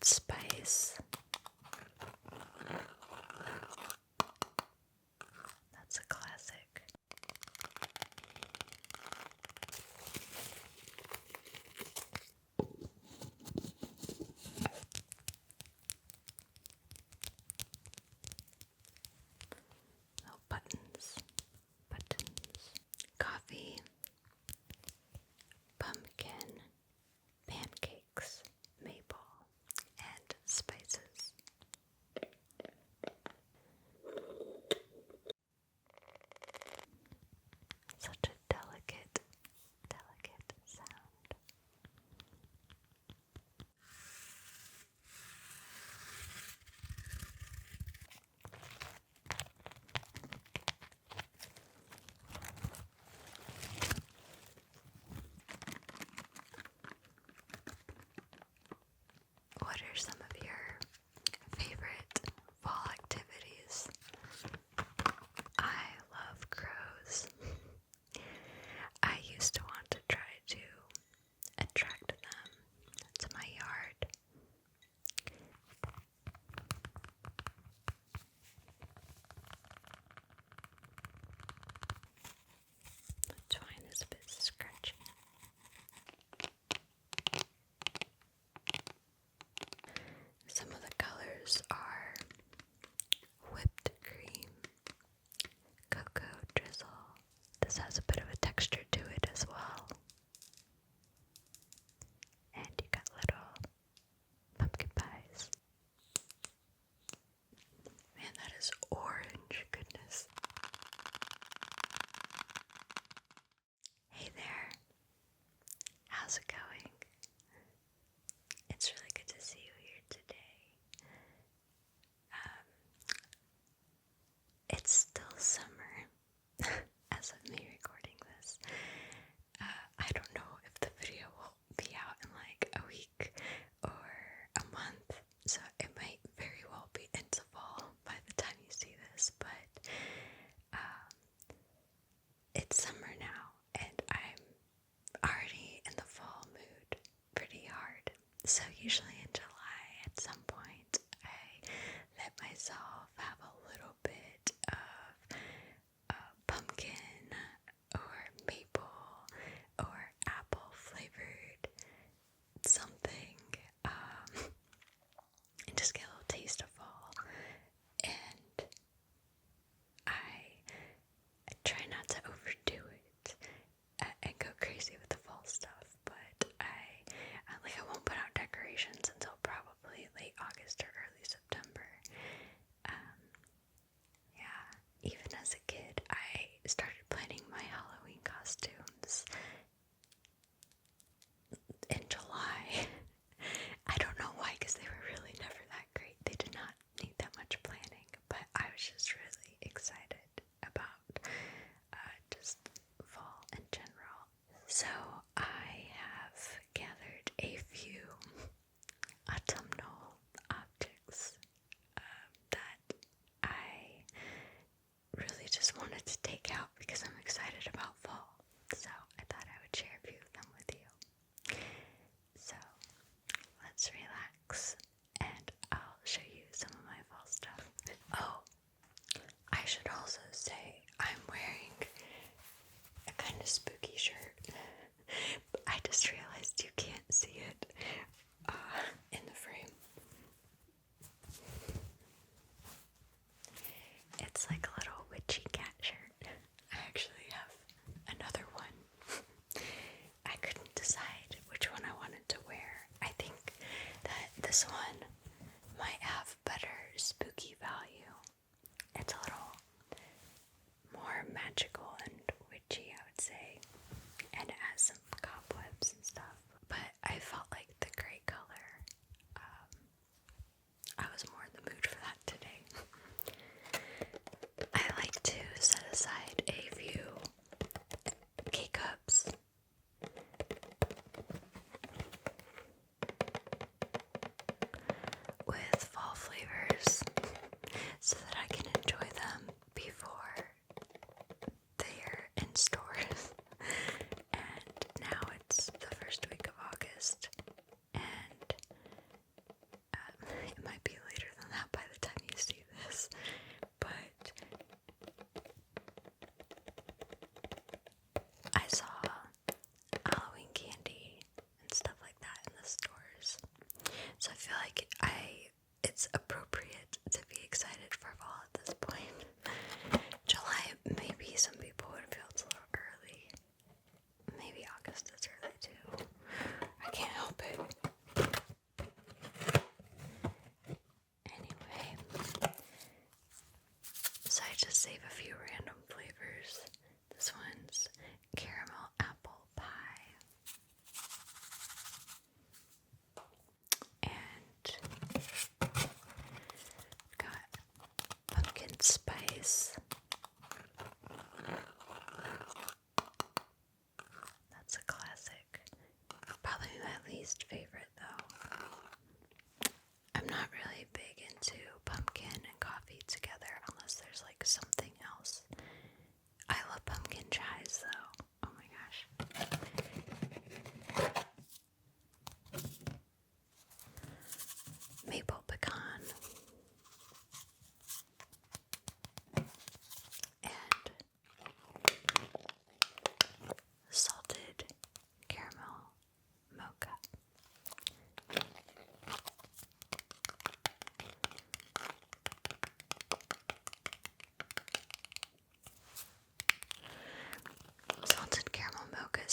and spice. That's a classic. Oh, buttons. Coffee, pumpkin, pancakes, maple, and spices. Such a delicate sound. What are some of your favorite fall activities? I love crows. I used to want to try to attract them to my yard. The twine is a bit scratchy. Some of the colors are whipped cream, cocoa drizzle. This has a bit of a texture to it as well. And you got little pumpkin pies. Man, that is orange, goodness. Hey there, how's it going? It's really good to see you here today. It's still summer as of me recording this. I don't know if the video will be out in like a week or a month, so it might very well be into fall by the time you see this, but it's summer now and I'm already in the fall mood pretty hard. So usually in July at some point I let myself have a little bit of pumpkin or maple or apple flavored something, and just get a little taste of fall. And I try not to overdo it and go crazy with the fall stuff, but I won't put out decorations until probably late August or early September. Yeah, even as a kid, I started planning my Halloween costumes in July. I don't know why, because they were really never that great. They did not need that much planning, but I was just really excited about just fall in general. So I have gathered a few autumnal objects that I really just wanted to take out because I'm excited about fall. So I thought I would share a few of them with you. So let's relax and I'll show you some of my fall stuff. Oh, I should also say I'm wearing a kind of spooky shirt. I just realized you can't see it in the frame. It's like a little witchy cat shirt. I actually have another one. I couldn't decide which one I wanted to wear. I think that this one might have better spooky value. It's a little more magical and witchy, I would say, and it has some cobwebs and stuff. But I felt like the gray color, I was more in the mood for that today. I like to set aside a few K-cups with fall flavors so that I can enjoy them before they're in stores. And now it's the first week of August, and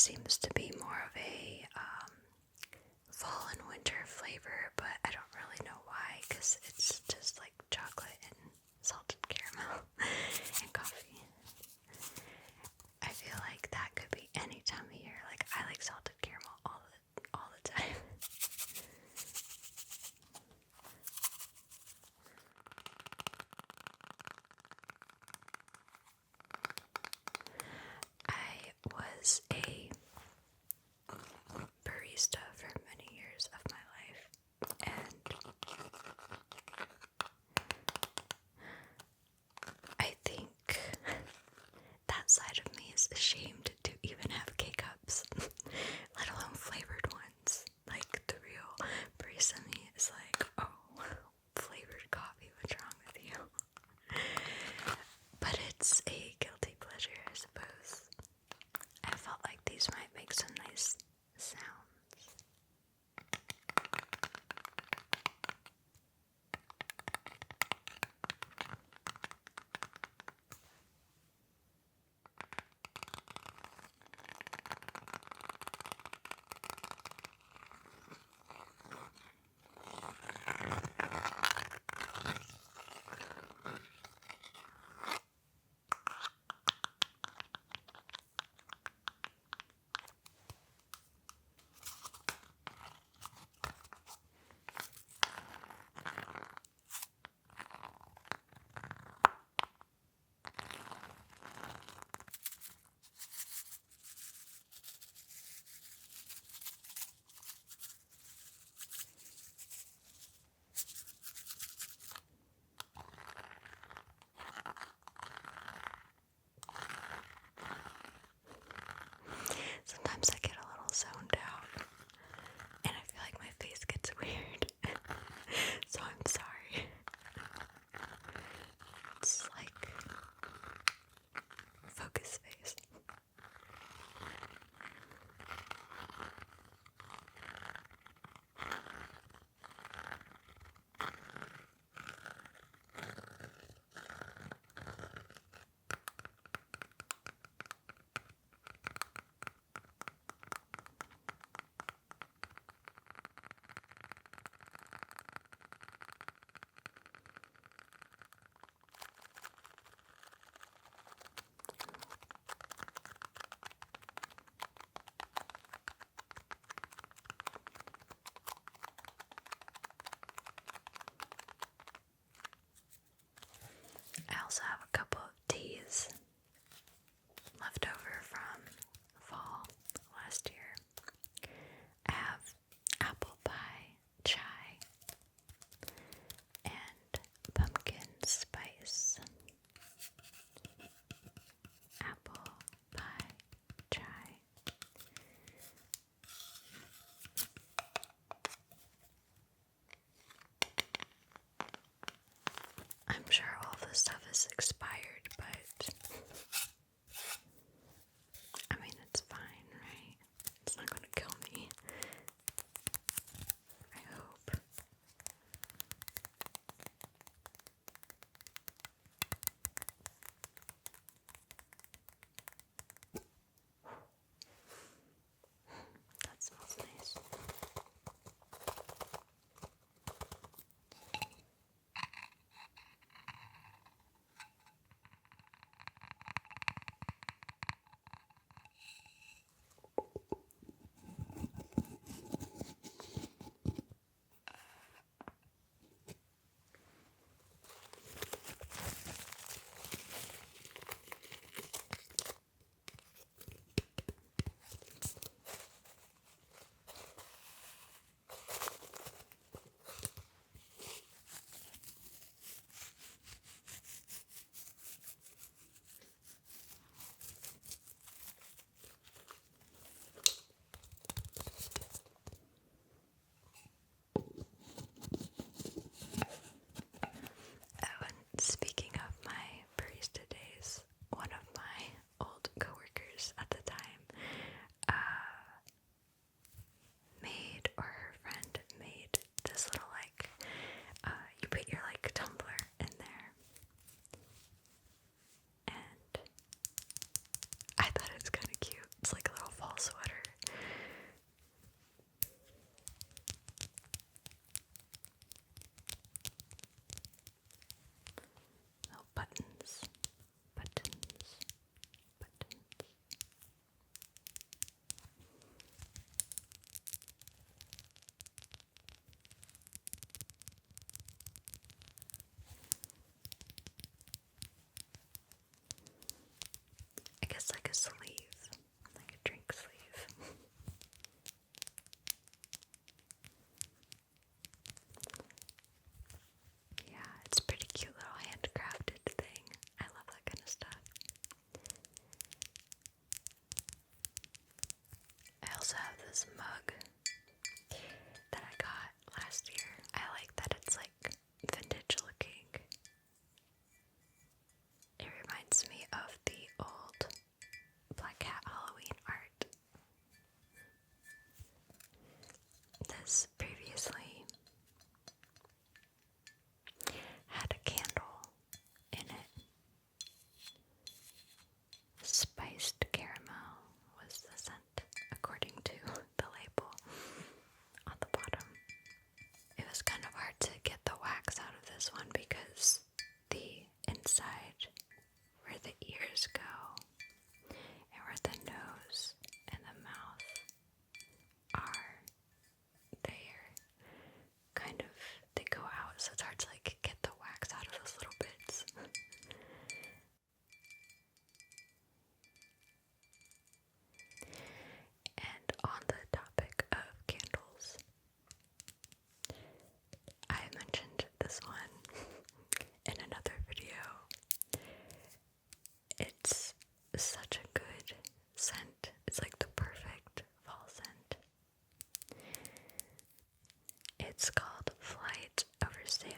seems to be more of a fall and winter flavor, but I don't really know why, because it's just like chocolate and salted caramel and coffee. I feel like that could be any time of year. Like, I like salted caramel all the time. I was a barista for many years of my life, and I think that side of me is ashamed to even have K-cups, let alone flavored ones. Like, the real barista me is like, oh, flavored coffee, what's wrong with you? But it's a guilty pleasure, I suppose. I felt like these might make some nice sounds. Sometimes I get a little zoned out, and I feel like my face gets weird, so I'm sorry. It's like focus face. I also have a couple of teas left over from fall last year. I have apple pie chai and pumpkin spice. Apple pie chai. I'm sure all this stuff is expired, but I mean, it's fine, right? It's not gonna kill me. I hope. That smells nice. this one because the inside where the ears go and where the nose and the mouth are, they go out, so it's hard to like get the wax out of those little bits. And on the topic of candles, I mentioned this one in another video. It's such a good scent. It's like the perfect fall scent. It's called Flight Over Salem.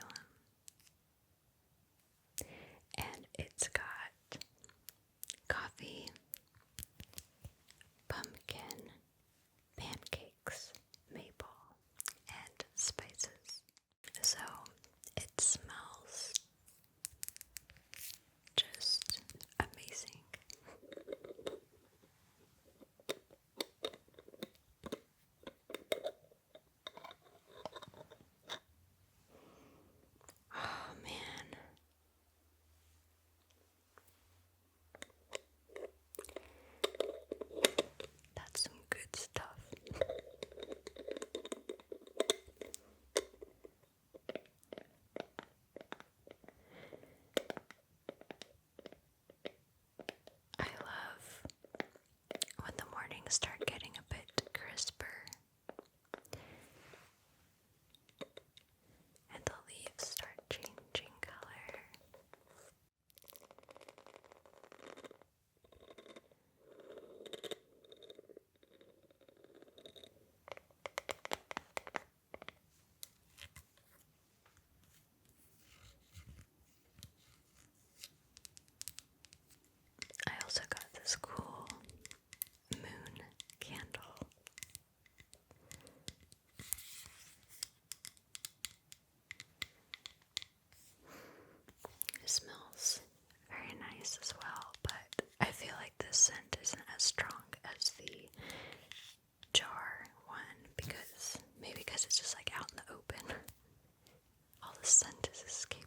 And it's got coffee, pumpkin, pancakes, maple, and spices. So it smells just amazing. Oh man. That's some good stuff. I love when the mornings start getting a bit crisper and the leaves start changing color. I also got this cool moon candle. It smells very nice as well, but I feel like this scent isn't as strong as the jar one because it's just like out in the open. All the scent is escaping.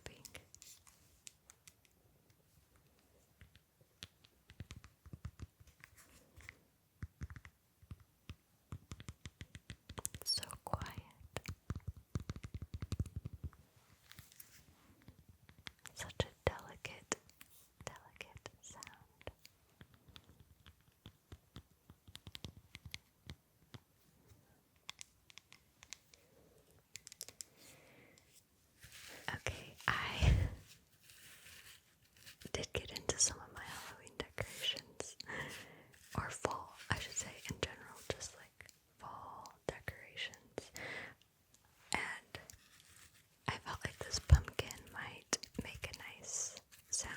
It's so quiet. Such a delicate sound. Okay, I did get into some of my Halloween decorations, or fall, I should say, in general, just like fall decorations, and I felt like this pumpkin might make a nice sound.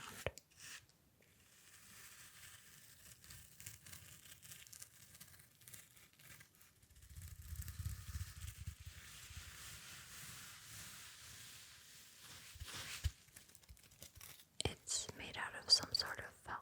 It's made out of some sort of felt.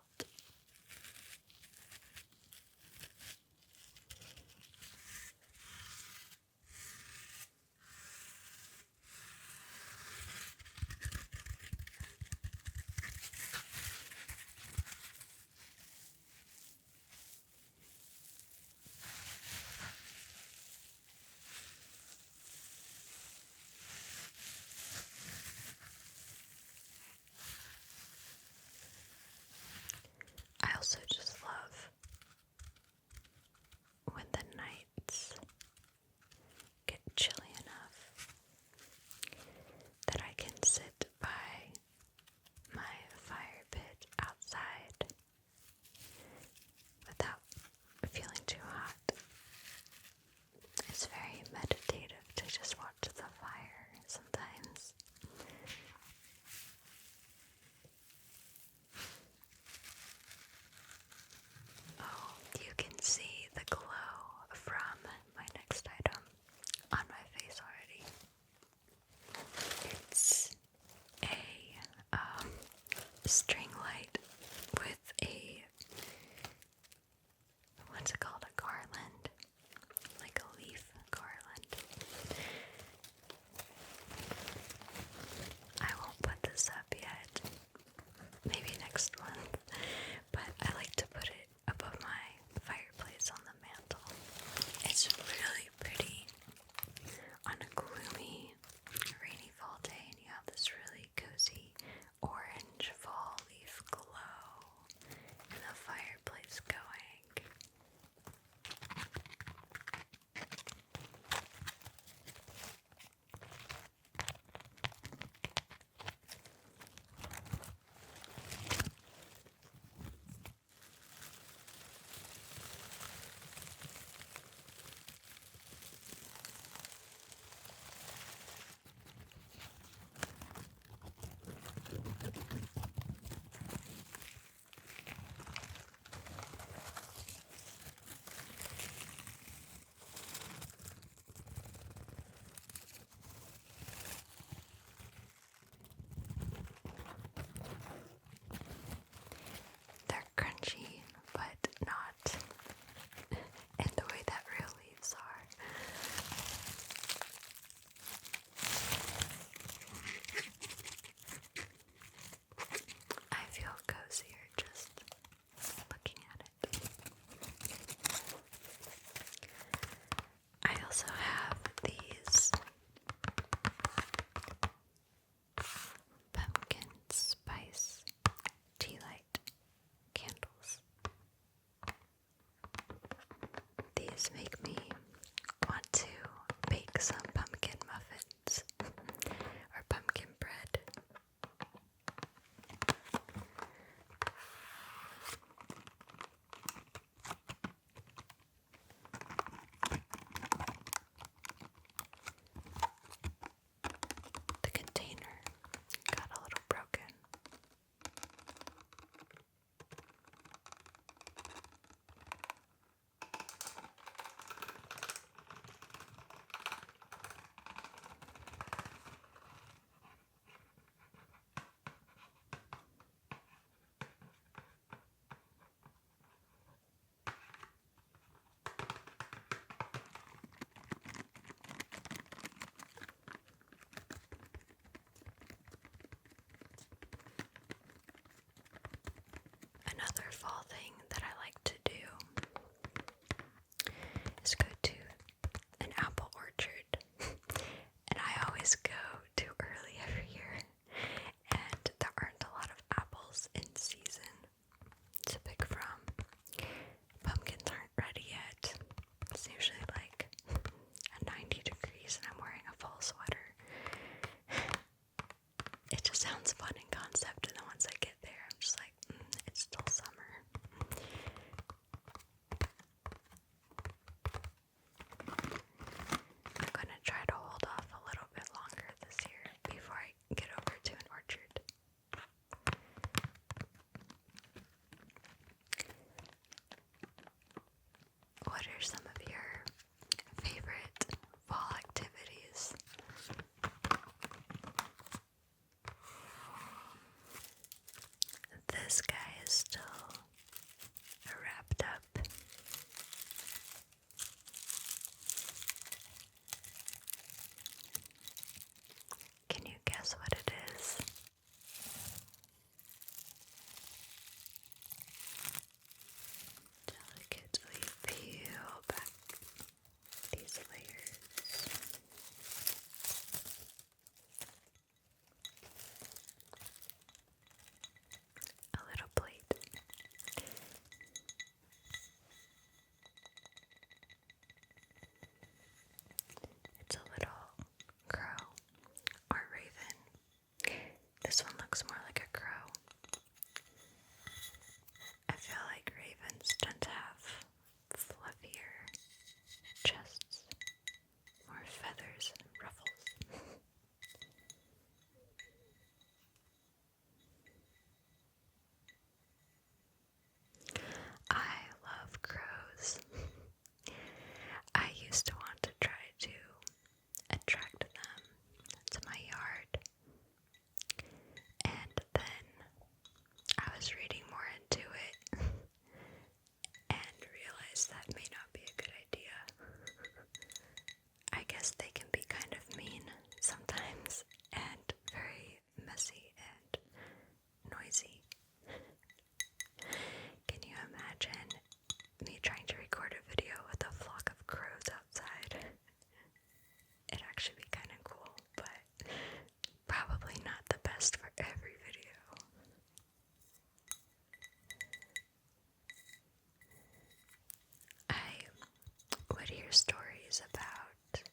I also just love when the nights get chilly enough that I can sit by my fire pit outside without feeling too hot. It's very meditative to just watch the fire sometimes. Oh, you can see the glow from my next item on my face already. It's a string light with a, what's it called, a garland, like a leaf garland. I Another fall thing that I like to do is go to an apple orchard. And I always go too early every year, and there aren't a lot of apples in season to pick from. Pumpkins aren't ready yet. It's usually like 90 degrees and I'm wearing a fall sweater. It just sounds fun in concept, and then once I get there, I'm just like, it's still summer. I'm gonna try to hold off a little bit longer this year before I get over to an orchard. What are some of your favorite fall activities? This guy is still wrapped up. Can you guess what it is? Delicately peel back these layers. A little plate. It's a little crow or raven. This one looks more like a crow. I feel like ravens tend to have fluffier chests, more feathers and ruffles. I love crows. I used to want to try to attract them to my yard, and then I was reading more into it and realized that may not be a good idea. I guess they can be kind of mean sometimes and very messy and noisy. Can you imagine me trying to record a video with a flock of crows outside? It'd actually be kind of cool, but probably not the best for every video. I would hear stories about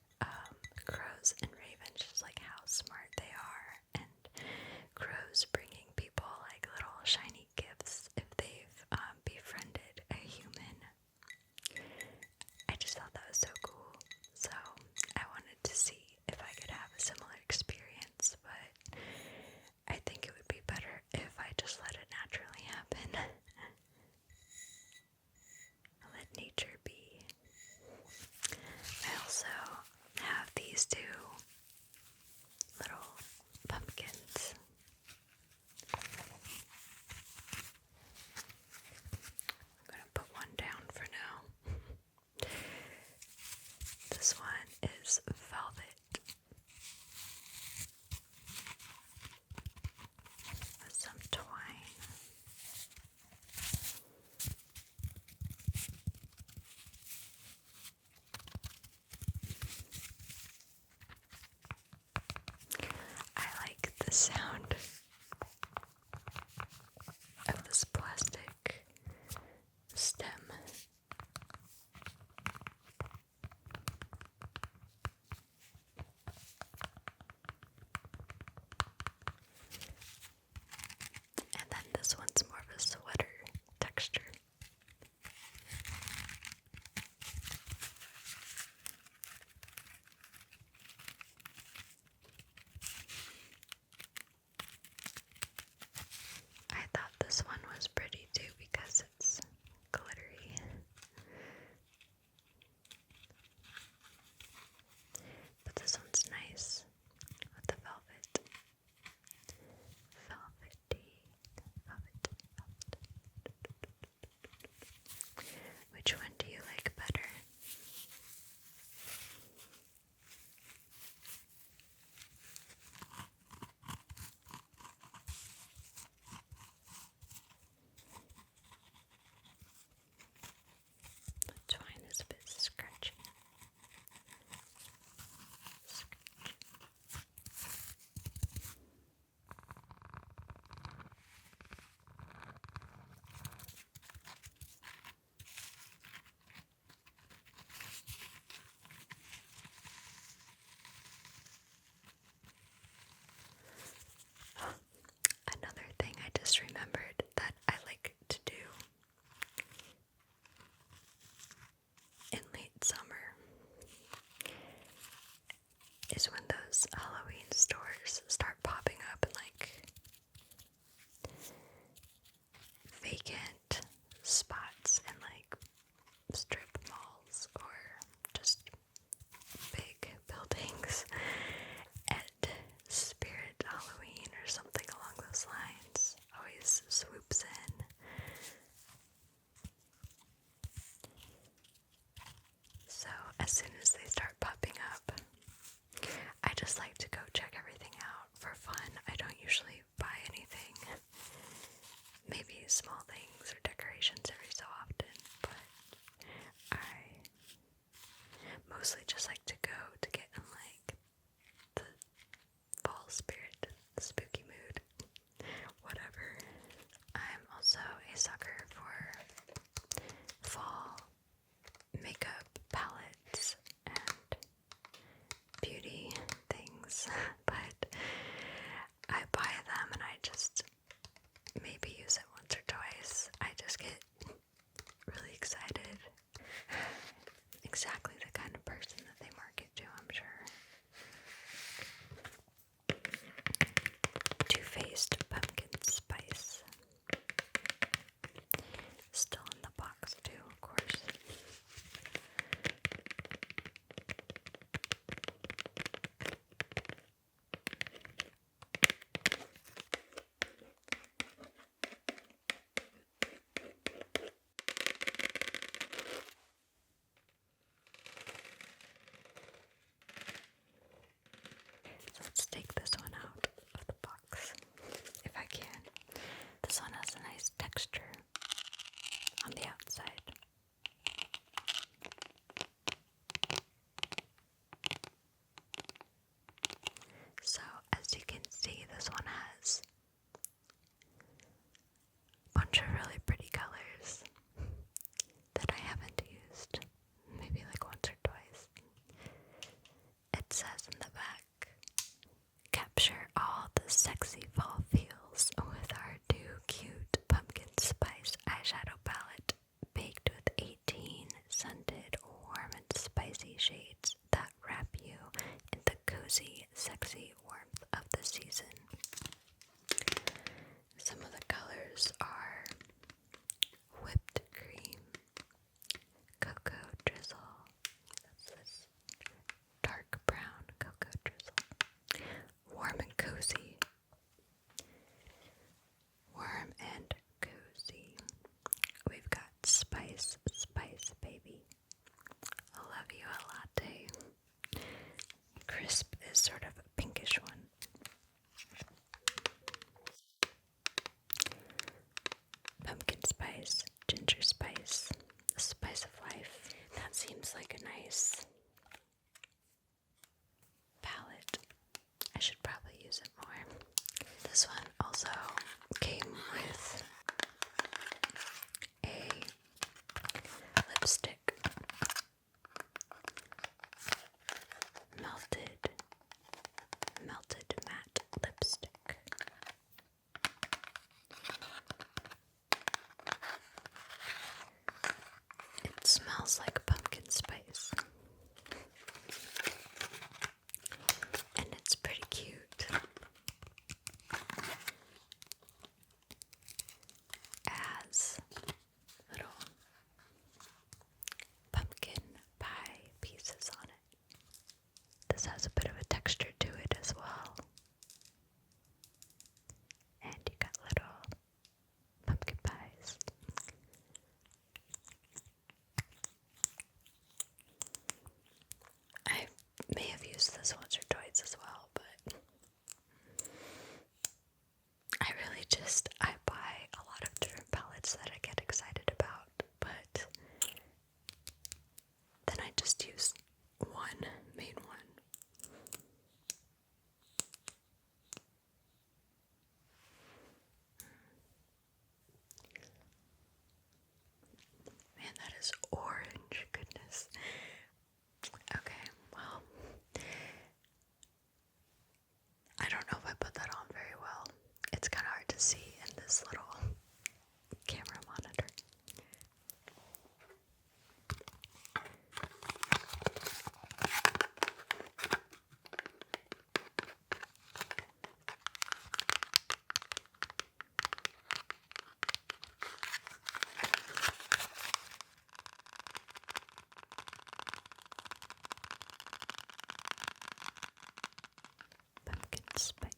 crows and ravens, just like how smart they are, and crows bringing people like little shiny gifts if they've befriended a human. I just thought that was so cool, so I wanted to see if I could have a similar experience, but I think it would be better if I just let it naturally happen. Let nature be. I also have these two little pumpkins. I'm going to put one down for now. This one is velvet with some twine. I like the sound of this plastic stem. And then this one's more of a sweater texture. those Halloween stores start popping up in like vacant spots in like strip malls or just big buildings, at Spirit Halloween or something along those lines always swoops in. So as soon as they start popping up, I just like to go check everything out for fun. I don't usually buy anything, maybe small things or decorations every so often, but I mostly just like to go to get in like the fall spirit, the spooky mood, whatever. I'm also a sucker for fall makeup palettes and beauty things, but I buy them and I just maybe use it once or twice. I just get really excited. Exactly the kind of person that they market to, I'm sure. Too Faced Pumpkin Spice. Still in the box too, of course. So let's take this one out of the box, if I can. This one has a nice texture on the outside. So, as you can see, this one has a bunch of really pretty colors that I haven't used, maybe like once or twice. It says in the back, capture all the sexy fall feels with our new cute pumpkin spice eyeshadow palette, baked with 18 scented, warm and spicy shades that wrap you in the cozy, sexy warmth of the season. Some of the colors are whipped cream, cocoa drizzle, that's this dark brown cocoa drizzle, warm and cozy, warm and cozy. We've got spice, spice baby, I love you a latte. Crisp is sort of a pinkish one. Pumpkin spice, ginger spice, spice of life. That seems like a nice palette. I should probably use it more. This one also came with a lipstick. Melted matte lipstick. It smells like pumpkin spice. And it's pretty cute. Has little pumpkin pie pieces on it. This has a bit of a texture to it as well. And you got little pumpkin pies. I may have used this once or twice as well, but I buy a lot of different palettes that I get excited about, but then I just use one main one. Man, that is orange, goodness. Okay, well, I don't know if I put that on very well. It's kind of hard to see in this little camera monitor. Bye.